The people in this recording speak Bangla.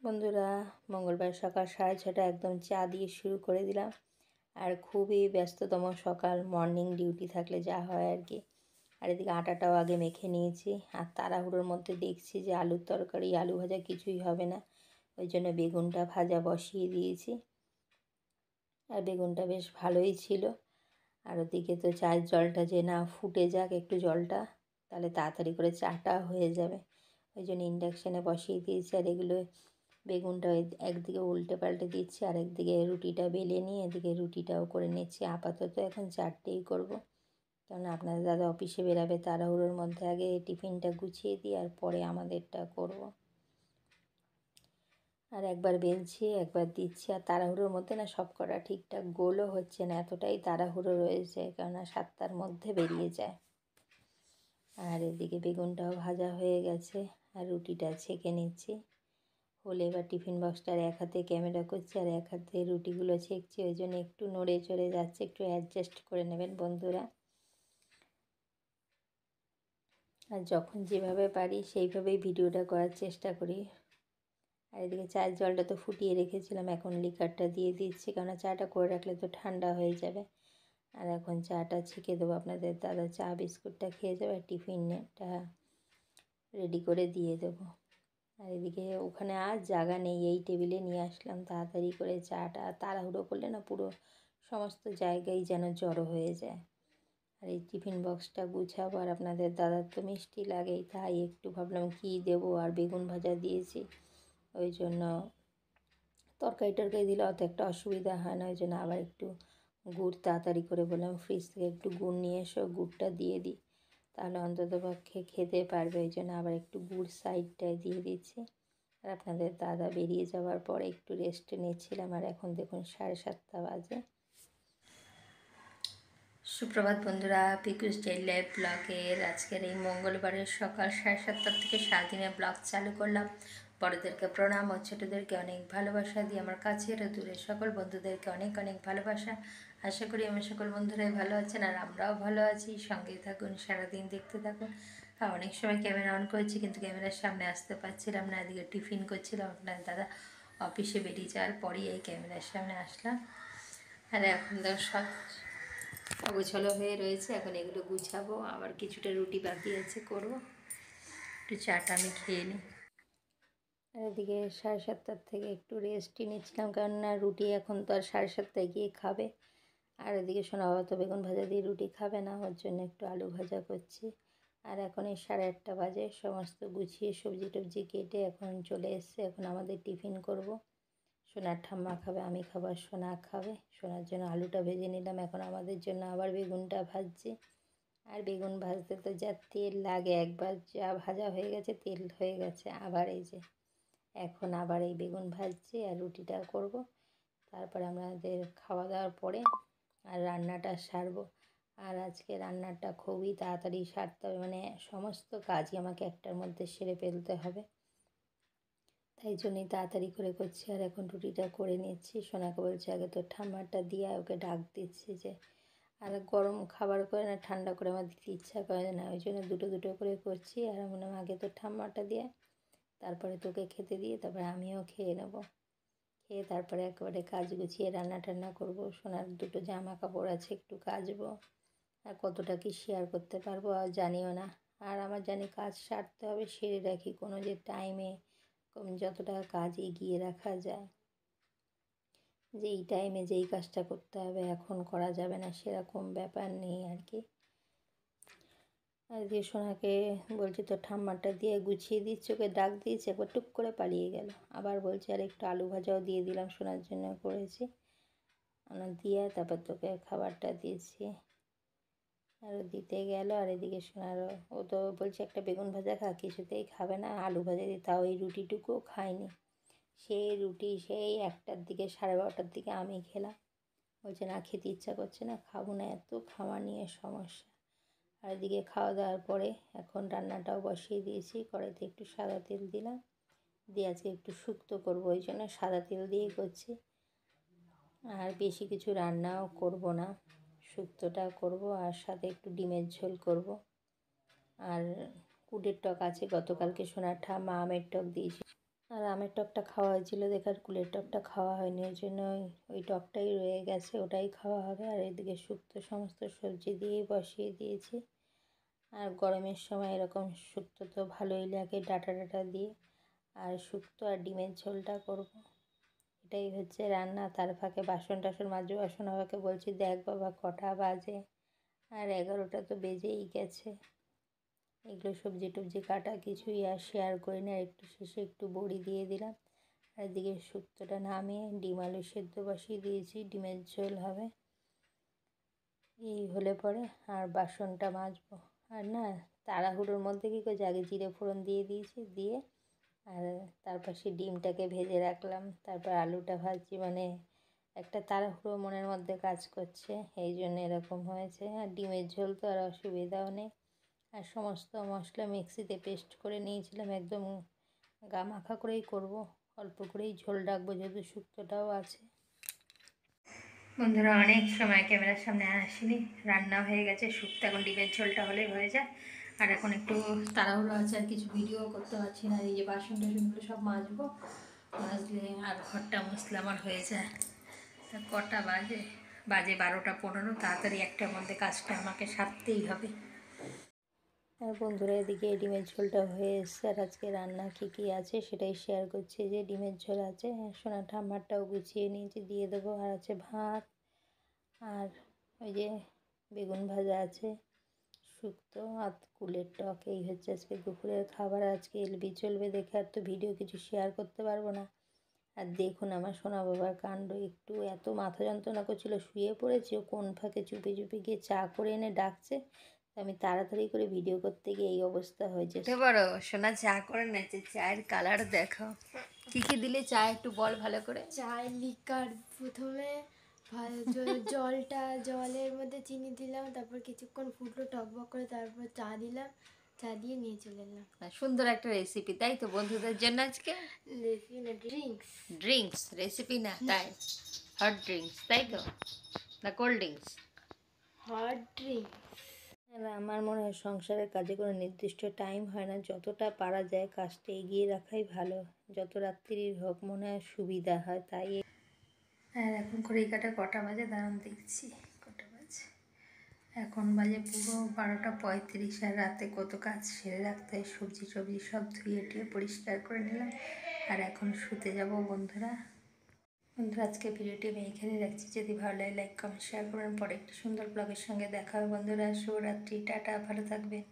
বন্ধুরা, মঙ্গলবার সকাল 6:30 একদম চা দিয়ে শুরু করে দিলাম। আর খুবই ব্যস্ততম সকাল, মর্নিং ডিউটি থাকলে যা হয় আর কি। আর এদিকে আটাটাও আগে মেখে নিয়েছি। আর তাড়াহুড়োর মধ্যে দেখছি যে আলুর তরকারি, আলু ভাজা কিছুই হবে না, ওই জন্য বেগুনটা ভাজা বসিয়ে দিয়েছি। আর বেগুনটা বেশ ভালোই ছিল। আর ওদিকে তো চায়ের জলটা যে না ফুটে যাক একটু জলটা, তাহলে তাড়াতাড়ি করে চাটা হয়ে যাবে, ওই জন্য ইন্ডাকশানে বসিয়ে দিয়েছি। আর এগুলো বেগুনটা একদিকে উল্টে পাল্টে দিচ্ছি, আর একদিকে রুটিটা বেলে নিয়ে এদিকে রুটিটাও করে নিচ্ছি। আপাতত এখন চারটেই করব, কারণ আপনাদের দাদা অফিসে বেরাবে, তাড়াহুড়োর মধ্যে আগে টিফিনটা গুছিয়ে দিই আর পরে আমাদেরটা করব। আর একবার বেলছি একবার দিচ্ছি, আর তাড়াহুড়োর মধ্যে না সব কটা ঠিকঠাক গোলও হচ্ছে না, এতটাই তাড়াহুড়ো রয়েছে, কেননা 7টার মধ্যে বেরিয়ে যায়। আর এদিকে বেগুনটাও ভাজা হয়ে গেছে, আর রুটিটা ছেঁকে নিচ্ছি। হলে এবার টিফিন বক্সটার এক হাতে ক্যামেরা করছি আর এক হাতে রুটিগুলো ছেঁকছি, ওই জন্য একটু নড়ে চড়ে যাচ্ছে, একটু অ্যাডজাস্ট করে নেবেন বন্ধুরা। আর যখন যেভাবে পারি সেইভাবেই ভিডিওটা করার চেষ্টা করি। আর এদিকে চায়ের জলটা তো ফুটিয়ে রেখেছিলাম, এখন লিকারটা দিয়ে দিচ্ছি, কেননা চাটা করে রাখলে তো ঠান্ডা হয়ে যাবে। আর এখন চাটা ছেঁকে দেবো, আপনাদের দাদা চা বিস্কুটটা খেয়ে যাবে, আর টিফিনটা রেডি করে দিয়ে দেবো। আর এদিকে ওখানে আর জায়গা নেই, এই টেবিলে নিয়ে আসলাম তাড়াতাড়ি করে চাটা। তাড়াহুড়ো করলে না পুরো সমস্ত জায়গায় যেন জড়ো হয়ে যায়। আর এই টিফিন বক্সটা গুছাবো, আর আপনাদের দাদার তো মিষ্টি লাগেই, তাই একটু ভাবলাম কী দেবো। আর বেগুন ভাজা দিয়েছি, ওই জন্য তরকারি টরকারি দিলে অত একটা অসুবিধা হয় না, ওই জন্য আবার একটু গুড় তাড়াতাড়ি করে বললাম ফ্রিজ থেকে একটু গুড় নিয়ে এসো, গুড়টা দিয়ে দিই, তাহলে অন্তত পক্ষে খেতে পারবে, ওই জন্য আবার একটু গুড় সাইডটায় দিয়ে দিচ্ছি। আর আপনাদের দাদা বেরিয়ে যাওয়ার পরে একটু রেস্ট নিচ্ছিলাম। আর এখন দেখুন 7:30 বাজে। সুপ্রভাত বন্ধুরা, পিকু স্টাইল লাইফ ব্লগের আজকের এই মঙ্গলবারের সকাল 7:30 থেকে সারাদিনের ব্লগ চালু করলাম। বড়োদেরকে প্রণাম ও ছোটোদেরকে অনেক ভালোবাসা দিয়ে আমার কাছের ও দূরের সকল বন্ধুদেরকে অনেক অনেক ভালোবাসা। আশা করি আমার সকল বন্ধুরাই ভালো আছেন, আর আমরাও ভালো আছি। সঙ্গে থাকুন, সারাদিন দেখতে থাকুন। আর অনেক সময় ক্যামেরা অন করেছি, কিন্তু ক্যামেরার সামনে আসতে পারছিলাম না, এদিকে টিফিন করছিলাম। আপনার দাদা অফিসে বেরিয়ে যাওয়ার পরেই এই ক্যামেরার সামনে আসলাম। আর এখন তো সব অগোছালো হয়ে রয়েছে, এখন এগুলো গুছাবো, আবার কিছুটা রুটি বাকি আছে করবো। একটু চাটা আমি খেয়ে নিই। আর এদিকে 7:30 থেকে একটু রেস্টই নিচ্ছিলাম, কারণ না রুটি এখন তো আর 7:30 গিয়ে খাবে। আর এদিকে শোনা বাবা তো বেগুন ভাজা দিয়ে রুটি খাবে না, ওর জন্য একটু আলু ভাজা করছি। আর এখন এই 8:30 বাজে, সমস্ত গুছিয়ে সবজি টবজি কেটে এখন চলে এসছে। এখন আমাদের টিফিন করব। সোনার ঠাম্মা খাবে, আমি খাবার, সোনা খাবে। সোনার জন্য আলুটা ভেজে নিলাম, এখন আমাদের জন্য আবার বেগুনটা ভাজছি। আর বেগুন ভাজতে তো যা তেল লাগে, একবার যা ভাজা হয়ে গেছে তেল হয়ে গেছে, আবার এই যে এখন আবার এই বেগুন ভাজছি আর রুটিটা করব। তারপরে আমাদের খাওয়া দাওয়ার পরে আর রান্নাটা সারবো। আর আজকে রান্নাটা খুবই তাড়াতাড়ি সারতে হবে, মানে সমস্ত কাজই আমাকে একটার মধ্যে সেরে ফেলতে হবে, তাই জন্যই তাড়াতাড়ি করে করছি। আর এখন রুটিটা করে নিচ্ছি। সোনাকে বলছি আগে তো ঠাম্মাটা দিয়ে, ওকে ডাক দিচ্ছি যে, আর গরম খাবার করে না ঠান্ডা করে আমার দিতে ইচ্ছা করে না, ওই জন্য দুটো দুটো করে করছি। আর মনে আগে তো ঠাম্মাটা দিয়ে, তারপরে তোকে খেতে দিয়ে তারপরে আমিও খেয়ে নেব। খেয়ে তারপরে একেবারে কাজ গুছিয়ে রান্না টান্না করবো। সোনার দুটো জামা কাপড় আছে, একটু কাচবো। আর কতটা কি শেয়ার করতে পারবো আর জানিও না। আর আমার জানি কাজ সারতে হবে, সেরে রাখি, কোনো যে টাইমে যতটা কাজ এগিয়ে রাখা যায়, যে এই টাইমে যেই কাজটা করতে হবে এখন করা যাবে না, সেরকম ব্যাপার নেই আর কি। আর দিয়ে সোনাকে বলছি তো ঠাম্মাটা দিয়ে গুছিয়ে দিচ্ছি, ওকে ডাক দিয়েছি, একবার টুক করে পালিয়ে গেল। আবার বলছি আর একটু আলু ভাজাও দিয়ে দিলাম, সোনার জন্য করেছি, দিয়ে তারপর তোকে খাবারটা দিয়েছি। আর ও দিতে গেল। আর এদিকে সোনারও, ও তো বলছে একটা বেগুন ভাজা খা, কিছুতেই খাবে না, আলু ভাজা দিয়ে, তাও এই রুটিটুকুও খায়নি। সেই রুটি সেই 1টার দিকে, 12:30টার দিকে আমি খেলাম। বলছে না খেতে ইচ্ছা করছে না, খাবো না, এত খাওয়া নিয়ে সমস্যা। আর এদিকে খাওয়া দাওয়ার পরে এখন রান্নাটাও বসিয়ে দিয়েছি, কড়াইতে একটু সাদা তেল দিলাম, দিয়ে আজকে একটু শুক্তো করবো, ওই জন্য সাদা তেল দিয়েই করছি। আর বেশি কিছু রান্নাও করব না, শুক্তোটা করব আর সাথে একটু ডিমের ঝোল করব। আর কুলের টক আছে, গতকালকে সোনার ঠাম্মা আমের টক দিয়েছি, আর আমের টকটা খাওয়া হয়েছিল দেখার, কুলের টকটা খাওয়া হয়নি, ওই জন্য ওই টকটাই রয়ে গেছে, ওটাই খাওয়া হবে। আর এদিকে শুক্তো সমস্ত সবজি দিয়ে বসিয়ে দিয়েছি। আর গরমের সময় এরকম শুক্তো তো ভালোই লাগে ডাঁটা ডাঁটা দিয়ে। আর শুক্তো আর ডিমের ঝোলটা করব, এটাই হচ্ছে রান্না। তার ফাঁকে বাসন টাসন মাজবো। বাসন বাবাকে বলছি দেখ বাবা কটা বাজে, আর 11টা তো বেজেই গেছে। এগুলো সবজি টবজি কাটা কিছুই আর শেয়ার করি না। একটু শেষে একটু বড়ি দিয়ে দিলাম। আর এদিকে শুক্তোটা নামিয়ে ডিম আলু সেদ্ধ বসিয়ে দিয়েছি, ডিমের ঝোল হবে। এই হলে পরে আর বাসনটা মাজবো। আর না, তাড়াহুড়োর মধ্যে কী করে আগে জিরে ফোড়ন দিয়ে দিয়েছি, দিয়ে আর তারপর সে ডিমটাকে ভেজে রাখলাম, তারপর আলুটা ভাজছি। মানে একটা তাড়াহুড়ো মনের মধ্যে কাজ করছে, এই জন্য এরকম হয়েছে। আর ডিমের ঝোল তো আর অসুবিধাও নেই। আর সমস্ত মশলা মিক্সিতে পেস্ট করে নিয়েছিলাম, একদম গা মাখা করেই করব, অল্প করেই ঝোল রাখবো যেহেতু শুক্তোটাও আছে। বন্ধুরা অনেক সময় ক্যামেরার সামনে আসিনি, রান্না হয়ে গেছে, শুক্তো এখন ডিমের ঝোলটা হলেই হয়ে যায়। আর এখন একটু তাড়াহুড়ো আছে, আর কিছু ভিডিও করতে পারছি না। এই যে বাসন টাসনগুলো সব মাজবো, মাজলে আর ঘরটা মুছলে আমার হয়ে যায়। তা কটা বাজে? বাজে 12টা 15। তাড়াতাড়ি একটার মধ্যে কাজটা আমাকে সারতেই হবে। আর বন্ধুরা এদিকে ডিমের ঝোলটা হয়ে এসছে, আর আজকে রান্না কী কী আছে সেটাই শেয়ার করছি। যে ডিমের ঝোল আছে, সোনা ঠাম্মারটাও গুছিয়ে নিয়েছি, দিয়ে দেবো। আর আছে ভাত, আর ওই যে বেগুন ভাজা আছে, শুক্তো আর কুলের টক। এই হচ্ছে আজকে দুপুরের খাবার। আজকে এলবি চলবে দেখে আর তো ভিডিও কিছু শেয়ার করতে পারবো না। আর দেখুন আমার সোনা বাবার কাণ্ড, একটু এত মাথা যন্ত্রণা করছিল, শুয়ে পড়েছি, ও কোন ফাঁকে চুপি চুপি গিয়ে চা করে এনে ডাকছে। আমি তাড়াতাড়ি করে ভিডিও করতে গিয়ে এই অবস্থা হয়েছে। বড় সোনা চা করে নেছে, চায়ের কালার দেখো। কি কি দিলে চা একটু বল ভালো করে। চায় লিকার, প্রথমে জলের মধ্যে চিনি দিলাম, তারপর কিছুক্ষণ ফুটলো টকবক করে, তারপর চা দিলাম, চা দিয়ে নিয়ে চলে এলাম। সুন্দর একটা রেসিপি, তাই তো বন্ধুদের জন্য আজকে? রেসিপি না, ড্রিঙ্কস। ড্রিঙ্কস রেসিপি না, তাই হট ড্রিঙ্কস, তাই তো, না কোল্ড ড্রিঙ্কস? Hot drinks. আমার মনে হয় সংসারের কাজে কোনো নির্দিষ্ট টাইম হয় না, যতটা পারা যায় কাজটা এগিয়ে রাখাই ভালো। যত রাত্রির হোক মনে হয় সুবিধা হয়, তাই। আর এখন ঘড়ি কাটা কটা বাজে দাঁড়ান দেখছি, কটা বাজে এখন? বাজে পুরো 12টা 35। আর রাতে কত কাজ সেরে রাখতে হয়, সবজি টবজি সব ধুয়ে টুয়ে পরিষ্কার করে নিলাম। আর এখন শুতে যাব বন্ধুরা। আজকে ভিডিওটি আমি এখানে রাখছি। যদি ভালো লাগে লাইক কমেন্ট শেয়ার করুন। পরে একটি সুন্দর ব্লগের সঙ্গে দেখা হবে বন্ধুরা। শুভরাত্রি, টাটা, ভালো থাকবেন।